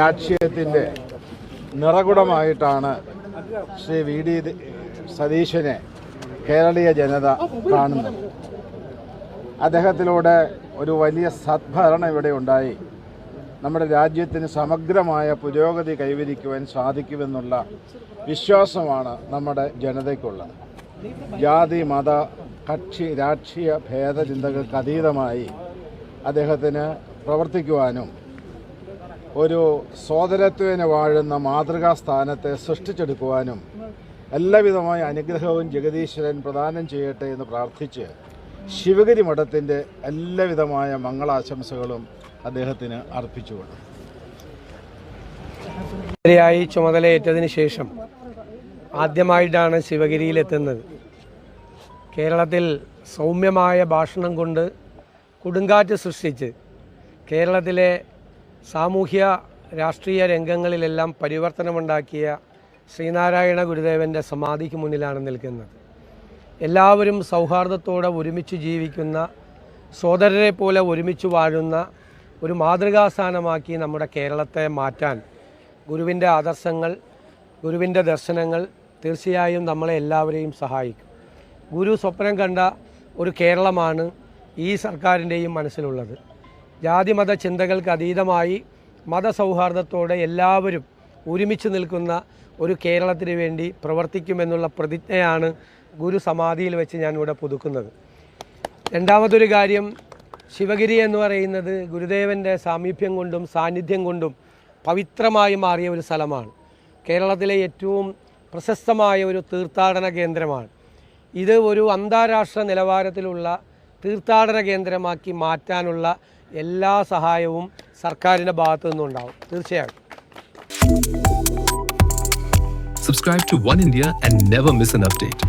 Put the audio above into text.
രാഷ്ട്രീയത്തിൻ്റെ നിറകുടമായിട്ടാണ് ശ്രീ വി.ഡി. സതീശനെ കേരളീയ ജനത കാണുന്നത്. അദ്ദേഹത്തിലൂടെ ഒരു വലിയ സദ്ഭരണം ഇവിടെ ഉണ്ടായി നമ്മുടെ രാജ്യത്തിന് സമഗ്രമായ പുരോഗതി കൈവരിക്കുവാൻ സാധിക്കുമെന്നുള്ള വിശ്വാസമാണ് നമ്മുടെ ജനതയ്ക്കുള്ളത്. ജാതി മത കക്ഷി രാഷ്ട്രീയ ഭേദചിന്തകൾക്ക് അതീതമായി അദ്ദേഹത്തിന് പ്രവർത്തിക്കുവാനും ഒരു സോദരത്വേന വാഴുന്ന മാതൃകാ സ്ഥാനത്തെ സൃഷ്ടിച്ചെടുക്കുവാനും എല്ലാവിധമായ അനുഗ്രഹവും ജഗദീശ്വരൻ പ്രദാനം ചെയ്യട്ടെ എന്ന് പ്രാർത്ഥിച്ച് ശിവഗിരി മഠത്തിൻ്റെ എല്ലാവിധമായ മംഗളാശംസകളും അദ്ദേഹത്തിന് അർപ്പിച്ചുകൊള്ളു. ചുമതലയേറ്റതിന് ശേഷം ആദ്യമായിട്ടാണ് ശിവഗിരിയിലെത്തുന്നത്. കേരളത്തിൽ സൗമ്യമായ ഭാഷണം കൊണ്ട് കൊടുങ്കാറ്റ് സൃഷ്ടിച്ച് കേരളത്തിലെ സാമൂഹ്യ രാഷ്ട്രീയ രംഗങ്ങളിലെല്ലാം പരിവർത്തനമുണ്ടാക്കിയ ശ്രീനാരായണ ഗുരുദേവൻ്റെ സമാധിക്ക് മുന്നിലാണ് നിൽക്കുന്നത്. എല്ലാവരും സൗഹാർദ്ദത്തോടെ ഒരുമിച്ച് ജീവിക്കുന്ന, സോദരരെ പോലെ ഒരുമിച്ച് വാഴുന്ന ഒരു മാതൃകാസ്ഥാനമാക്കി നമ്മുടെ കേരളത്തെ മാറ്റാൻ ഗുരുവിൻ്റെ ആദർശങ്ങൾ, ഗുരുവിൻ്റെ ദർശനങ്ങൾ തീർച്ചയായും നമ്മളെ എല്ലാവരെയും സഹായിക്കും. ഗുരു സ്വപ്നം കണ്ട ഒരു കേരളമാണ് ഈ സർക്കാരിൻ്റെയും മനസ്സിലുള്ളത്. ജാതിമത ചിന്തകൾക്ക് അതീതമായി മതസൗഹാർദ്ദത്തോടെ എല്ലാവരും ഒരുമിച്ച് നിൽക്കുന്ന ഒരു കേരളത്തിന് വേണ്ടി പ്രവർത്തിക്കുമെന്നുള്ള പ്രതിജ്ഞയാണ് ഗുരു സമാധിയിൽ വെച്ച് ഞാനിവിടെ പുതുക്കുന്നത്. രണ്ടാമതൊരു കാര്യം, ശിവഗിരി എന്ന് പറയുന്നത് ഗുരുദേവൻ്റെ സാമീപ്യം കൊണ്ടും സാന്നിധ്യം കൊണ്ടും പവിത്രമായി മാറിയ ഒരു സ്ഥലമാണ്. കേരളത്തിലെ ഏറ്റവും പ്രശസ്തമായ ഒരു തീർത്ഥാടന കേന്ദ്രമാണ്. ഇത് ഒരു അന്താരാഷ്ട്ര നിലവാരത്തിലുള്ള തീർത്ഥാടന കേന്ദ്രമാക്കി മാറ്റാനുള്ള എല്ലാ സഹായവും സർക്കാരിൻ്റെ ഭാഗത്തു നിന്നുണ്ടാവും തീർച്ചയായും. Subscribe to One India and never miss an update.